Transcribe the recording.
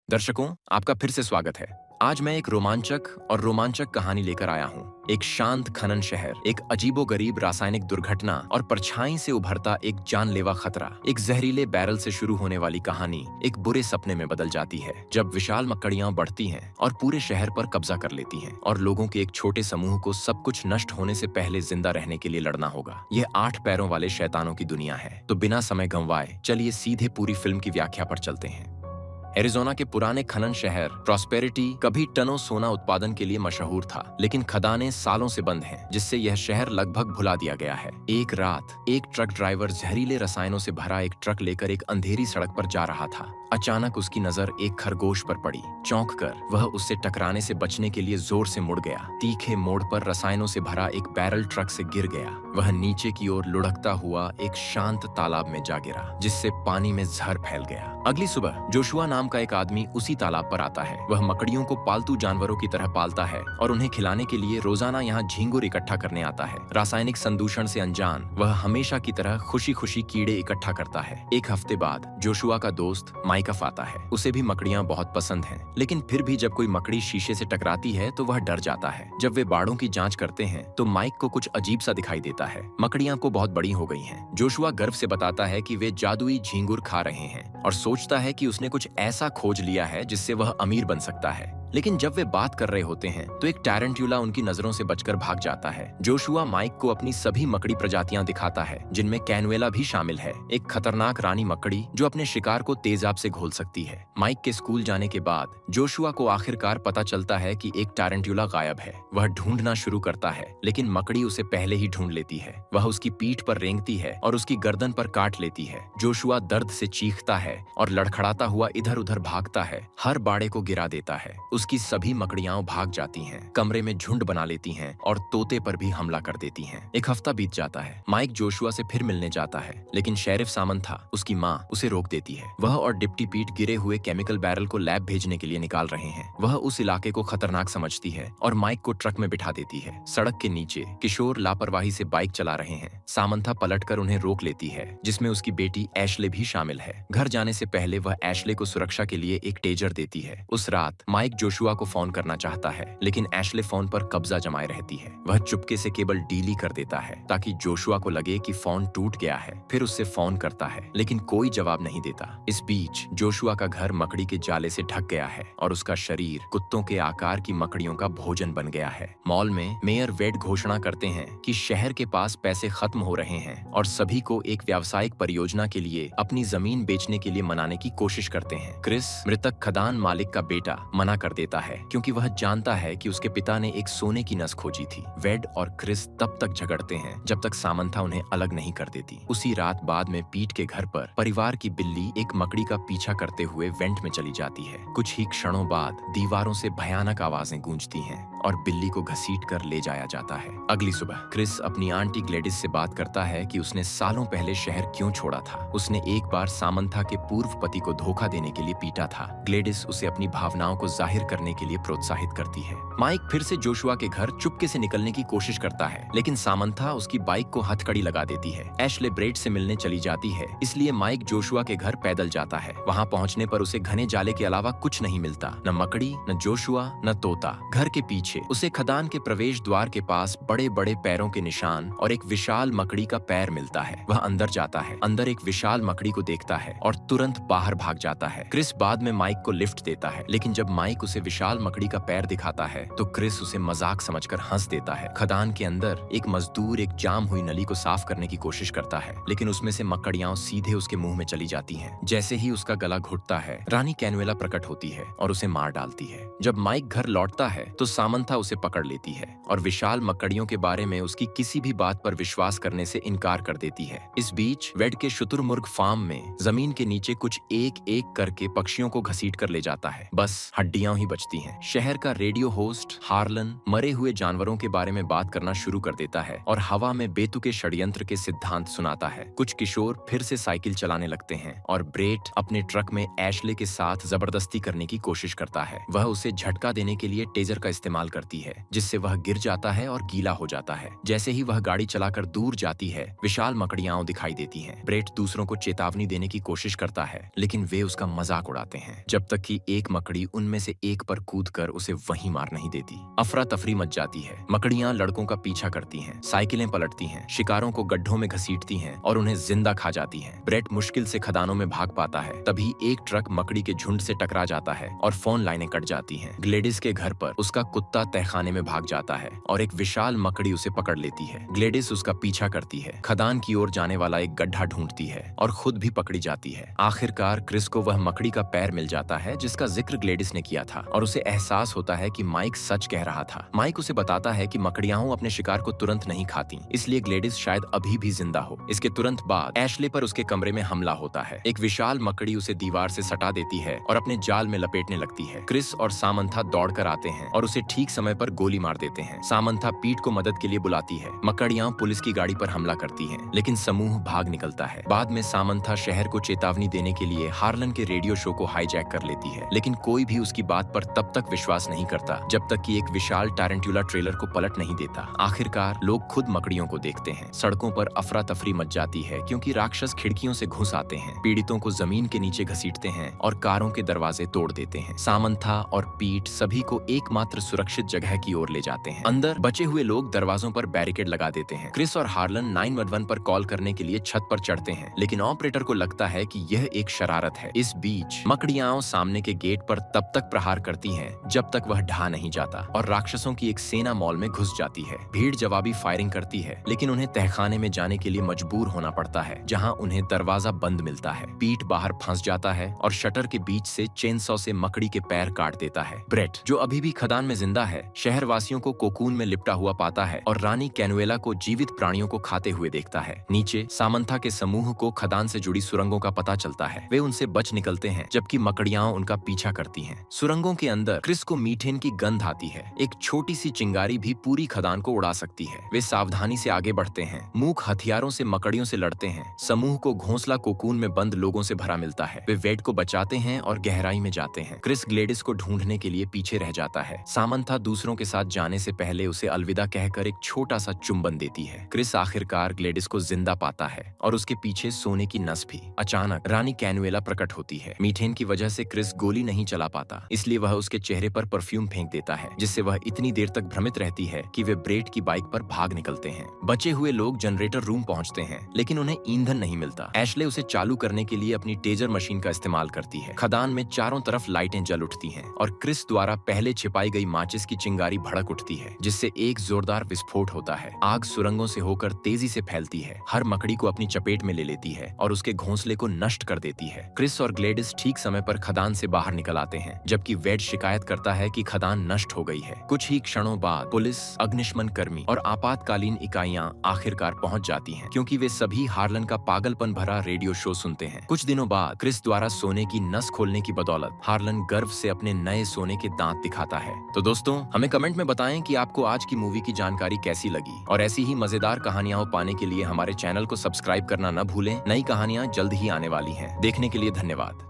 दर्शकों, आपका फिर से स्वागत है। आज मैं एक रोमांचक कहानी लेकर आया हूँ। एक शांत खनन शहर, एक अजीबोगरीब रासायनिक दुर्घटना और परछाई से उभरता एक जानलेवा खतरा। एक जहरीले बैरल से शुरू होने वाली कहानी एक बुरे सपने में बदल जाती है, जब विशाल मकड़ियां बढ़ती हैं और पूरे शहर पर कब्जा कर लेती हैं और लोगों के एक छोटे समूह को सब कुछ नष्ट होने से पहले जिंदा रहने के लिए लड़ना होगा। यह 8 पैरों वाले शैतानों की दुनिया है। तो बिना समय गंवाए चलिए सीधे पूरी फिल्म की व्याख्या पर चलते हैं। एरिज़ोना के पुराने खनन शहर प्रॉस्पेरिटी कभी टनों सोना उत्पादन के लिए मशहूर था, लेकिन खदानें सालों से बंद हैं, जिससे यह शहर लगभग भुला दिया गया है। एक रात एक ट्रक ड्राइवर जहरीले रसायनों से भरा एक ट्रक लेकर एक अंधेरी सड़क पर जा रहा था। अचानक उसकी नजर एक खरगोश पर पड़ी। चौंककर वह उससे टकराने से बचने के लिए जोर से मुड़ गया। तीखे मोड़ पर रसायनों से भरा एक बैरल ट्रक से गिर गया। वह नीचे की ओर लुढ़कता हुआ एक शांत तालाब में जा गिरा, जिससे पानी में जहर फैल गया। अगली सुबह जोशुआ नाम का एक आदमी उसी तालाब पर आता है। वह मकड़ियों को पालतू जानवरों की तरह पालता है और उन्हें खिलाने के लिए रोजाना यहाँ झींगुर इकट्ठा करने आता है। रासायनिक संदूषण से अनजान वह हमेशा की तरह खुशी खुशी कीड़े इकट्ठा करता है। एक हफ्ते बाद जोशुआ का दोस्त माइकफ आता है। उसे भी मकड़ियां बहुत पसंद हैं, लेकिन फिर भी जब कोई मकड़ी शीशे से टकराती है तो वह डर जाता है। जब वे बाड़ों की जांच करते हैं तो माइक को कुछ अजीब सा दिखाई देता है। मकड़ियां को बहुत बड़ी हो गई हैं। जोशुआ गर्व से बताता है कि वे जादुई झींगुर खा रहे हैं और सोचता है कि उसने कुछ ऐसा खोज लिया है जिससे वह अमीर बन सकता है। लेकिन जब वे बात कर रहे होते हैं तो एक टैरेंट्यूला उनकी नजरों से बचकर भाग जाता है। जोशुआ माइक को अपनी सभी मकड़ी प्रजातियां दिखाता है, जिनमें कैनुएला भी शामिल है, एक खतरनाक रानी मकड़ी जो अपने शिकार को तेजाब से घोल सकती है। माइक के स्कूल जाने के बाद जोशुआ को आखिरकार पता चलता है कि एक टैरेंट्यूला गायब है। वह ढूंढना शुरू करता है, लेकिन मकड़ी उसे पहले ही ढूंढ लेती है। वह उसकी पीठ पर रेंगती है और उसकी गर्दन पर काट लेती है। जोशुआ दर्द से चीखता है और लड़खड़ाता हुआ इधर उधर भागता है, हर बाड़े को गिरा देता है। उसकी सभी मकड़ियां भाग जाती हैं, कमरे में झुंड बना लेती हैं और तोते पर भी हमला कर देती हैं। एक हफ्ता बीत जाता है। माइक जोशुआ से फिर मिलने जाता है, लेकिन शेरिफ सामंथा, उसकी माँ, उसे रोक देती है। वह और डिप्टी पीट गिरे हुए केमिकल बैरल को लैब भेजने के लिए निकाल रहे हैं। वह उस इलाके को खतरनाक समझती है और माइक को ट्रक में बिठा देती है। सड़क के नीचे किशोर लापरवाही से बाइक चला रहे हैं। सामंथा पलटकर उन्हें रोक लेती है, जिसमें उसकी बेटी एशले भी शामिल है। घर जाने से पहले वह एशले को सुरक्षा के लिए एक टेजर देती है। उस रात माइक जोशुआ को फोन करना चाहता है, लेकिन एशले फोन पर कब्जा जमाए रहती है। वह चुपके से केबल डीली कर देता है ताकि जोशुआ को लगे कि फोन टूट गया है। फिर उससे फोन करता है, लेकिन कोई जवाब नहीं देता। इस बीच जोशुआ का घर मकड़ी के जाले से ढक गया है और उसका शरीर कुत्तों के आकार की मकड़ियों का भोजन बन गया है। मॉल में मेयर वेड घोषणा करते हैं कि शहर के पास पैसे खत्म हो रहे हैं और सभी को एक व्यावसायिक परियोजना के लिए अपनी जमीन बेचने के लिए मनाने की कोशिश करते हैं। क्रिस, मृतक खदान मालिक का बेटा, मना कर देता है क्योंकि वह जानता है कि उसके पिता ने एक सोने की नस खोजी थी। वेड और क्रिस तब तक झगड़ते हैं जब तक सामंथा उन्हें अलग नहीं कर देती। उसी रात बाद में पीट के घर पर परिवार की बिल्ली एक मकड़ी का पीछा करते हुए वेंट में चली जाती है। कुछ ही क्षणों बाद दीवारों से भयानक आवाजें गूंजती हैं और बिल्ली को घसीट कर ले जाया जाता है। अगली सुबह क्रिस अपनी आंटी ग्लेडिस से बात करता है कि उसने सालों पहले शहर क्यों छोड़ा था। उसने एक बार सामंथा के पूर्व पति को धोखा देने के लिए पीटा था। ग्लेडिस उसे अपनी भावनाओं को जाहिर करने के लिए प्रोत्साहित करती है। माइक फिर से जोशुआ के घर चुपके से निकलने की कोशिश करता है, लेकिन सामंथा उसकी बाइक को हथकड़ी लगा देती है। एशले ब्रेड से मिलने चली जाती है, इसलिए माइक जोशुआ के घर पैदल जाता है। वहाँ पहुँचने पर उसे घने जाले के अलावा कुछ नहीं मिलता, न मकड़ी, न जोशुआ, न तोता। घर के पीछे उसे खदान के प्रवेश द्वार के पास बड़े बड़े पैरों के निशान और एक विशाल मकड़ी का पैर मिलता है। वह अंदर जाता है, अंदर एक विशाल मकड़ी को देखता है और तुरंत बाहर भाग जाता है। क्रिस बाद में माइक को लिफ्ट देता है, लेकिन जब माइक उसे विशाल मकड़ी का पैर दिखाता है तो क्रिस उसे मजाक समझकर हंस देता है। खदान के अंदर एक मजदूर एक जाम हुई नली को साफ करने की कोशिश करता है, लेकिन उसमें से मकड़ियां सीधे उसके मुंह में चली जाती हैं। जैसे ही उसका गला घुटता है, रानी कैनुएला प्रकट होती है और उसे मार डालती है। जब माइक घर लौटता है तो सामंथा उसे पकड़ लेती है और विशाल मकड़ियों के बारे में उसकी किसी भी बात पर विश्वास करने से इनकार कर देती है। इस बीच वेड के शुतुरमुर्ग फार्म में जमीन के नीचे कुछ एक एक करके पक्षियों को घसीट कर ले जाता है। बस हड्डियां ही बचती हैं। शहर का रेडियो होस्ट हार्लन मरे हुए जानवरों के बारे में बात करना शुरू कर देता है और हवा में बेतुके षड्यंत्र के सिद्धांत सुनाता है। कुछ किशोर फिर से साइकिल चलाने लगते हैं और ब्रेट अपने ट्रक में एशले के साथ जबरदस्ती करने की कोशिश करता है। वह उसे झटका देने के लिए टेजर का इस्तेमाल इस्तेमाल करती है, जिससे वह गिर जाता है और गीला हो जाता है। जैसे ही वह गाड़ी चलाकर दूर जाती है, विशाल मकड़ियां दिखाई देती हैं। ब्रेट दूसरों को चेतावनी देने की कोशिश करता है, लेकिन वे उसका मजाक उड़ाते हैं, जब तक कि एक मकड़ी उनमें से एक पर कूदकर उसे वहीं मार नहीं देती। अफरा तफरी मच जाती है। मकड़ियां लड़कों का पीछा करती हैं, साइकिलें पलटती हैं, शिकारों को गड्ढों में घसीटती हैं और उन्हें जिंदा खा जाती हैं। ब्रेट मुश्किल से खदानों में भाग पाता है, तभी एक ट्रक मकड़ी के झुंड से टकरा जाता है और फोन लाइनें कट जाती हैं। ग्लेडिस के घर पर उसका कुत्ता तहखाने में भाग जाता है और एक विशाल मकड़ी उसे पकड़ लेती है। ग्लेडिस उसका पीछा करती है, खदान की ओर जाने वाला एक गड्ढा ढूंढती है और खुद भी पकड़ी जाती है। आखिरकार क्रिस को वह मकड़ी का पैर मिल जाता है जिसका जिक्र ग्लेडिस ने किया था और उसे एहसास होता है कि माइक सच कह रहा था। माइक उसे बताता है कि मकड़ियां अपने शिकार को तुरंत नहीं खाती, इसलिए ग्लेडिस शायद अभी भी जिंदा हो। इसके तुरंत बाद एशले पर उसके कमरे में हमला होता है। एक विशाल मकड़ी उसे दीवार से सटा देती है और अपने जाल में लपेटने लगती है। क्रिस और सामंथा दौड़कर आते हैं और उसे ठीक समय पर गोली मार देते हैं। सामंथा पीट को मदद के लिए बुलाती है। मकड़ियां पुलिस की गाड़ी पर हमला करती हैं, लेकिन समूह भाग निकलता है। बाद में सामंथा शहर को चेतावनी देने के लिए हार्लन के रेडियो शो को हाईजैक कर लेती है, लेकिन कोई भी उसकी बात पर तब तक विश्वास नहीं करता जब तक कि एक विशाल टारंटुला ट्रेलर को पलट नहीं देता। आखिरकार लोग खुद मकड़ियों को देखते हैं। सड़कों पर अफरा तफरी मच जाती है क्योंकि राक्षस खिड़कियों से घुस आते हैं, पीड़ितों को जमीन के नीचे घसीटते हैं और कारों के दरवाजे तोड़ देते हैं। सामंथा और पीट सभी को एकमात्र सुरक्षित जगह की ओर ले जाते हैं। अंदर बचे हुए लोग दरवाजों पर बैरिकेड लगा देते हैं। क्रिस और हार्लन 911 पर कॉल करने के लिए छत पर चढ़ते हैं, लेकिन ऑपरेटर को लगता है कि यह एक शरारत है। इस बीच मकड़ियां सामने के गेट पर तब तक प्रहार करती हैं जब तक वह ढहा नहीं जाता और राक्षसों की एक सेना मॉल में घुस जाती है। भीड़ जवाबी फायरिंग करती है, लेकिन उन्हें तहखाने में जाने के लिए मजबूर होना पड़ता है, जहां उन्हें दरवाजा बंद मिलता है। पीट बाहर फंस जाता है और शटर के बीच से चेनसॉ से मकड़ी के पैर काट देता है। ब्रेट, जो अभी भी खदान में जिंदा है, शहरवासियों को कोकून में लिपटा हुआ पाता है और रानी कैनुएला को जीवित प्राणियों को खाते हुए देखता है। नीचे सामंथा के समूह को खदान से जुड़ी सुरंगों का पता चलता है। वे उनसे बच निकलते हैं, जबकि मकड़ियां उनका पीछा करती हैं। सुरंगों के अंदर क्रिस को मीथेन की गंध आती है। एक छोटी सी चिंगारी भी पूरी खदान को उड़ा सकती है। वे सावधानी से आगे बढ़ते हैं, मूक हथियारों से मकड़ियों से लड़ते हैं। समूह को घोंसला कोकून में बंद लोगों से भरा मिलता है। वे वेड को बचाते हैं और गहराई में जाते हैं। क्रिस ग्लेडिस को ढूंढने के लिए पीछे रह जाता है। सामंथा दूसरों के साथ जाने से पहले उसे अलविदा कहकर एक छोटा सा चुंबन देती है। क्रिस आखिरकार ग्लेडिस को जिंदा पाता है और उसके पीछे सोने की नस भी। अचानक रानी कैनुएला प्रकट होती है। मीथेन की वजह से क्रिस गोली नहीं चला पाता, इसलिए वह उसके चेहरे पर परफ्यूम फेंक देता है, जिससे वह इतनी देर तक भ्रमित रहती है कि वे ब्रेट की बाइक पर भाग निकलते हैं। बचे हुए लोग जनरेटर रूम पहुंचते हैं, लेकिन उन्हें ईंधन नहीं मिलता। एशले उसे चालू करने के लिए अपनी टेजर मशीन का इस्तेमाल करती है। खदान में चारों तरफ लाइटें जल उठती हैं और क्रिस द्वारा पहले छिपाई गई माचिस की चिंगारी भड़क उठती है, जिससे एक जोरदार विस्फोट होता है। आग सुरंगों से होकर तेजी से फैलती है, हर मकड़ी को अपनी चपेट में ले लेती है और उसके घोंसले को नष्ट कर देती है। क्रिस और ग्लेडिस ठीक समय पर खदान से बाहर निकल आते हैं, जबकि वेड शिकायत करता है कि खदान नष्ट हो गई है। कुछ ही क्षणों बाद पुलिस, अग्निशमन कर्मी और आपातकालीन इकाइयां आखिरकार पहुंच जाती हैं, क्योंकि वे सभी हार्लन का पागलपन भरा रेडियो शो सुनते हैं। कुछ दिनों बाद क्रिस द्वारा सोने की नस खोलने की बदौलत हार्लन गर्व से अपने नए सोने के दांत दिखाता है। तो दोस्तों, हमें कमेंट में बताएं कि आपको आज की मूवी की जानकारी कैसी लगी, और ऐसी ही मजेदार कहानियां पाने के लिए हमारे चैनल को सब्सक्राइब करना न भूलें। नई कहानियां जल्द ही आने वाली हैं। देखने के लिए धन्यवाद।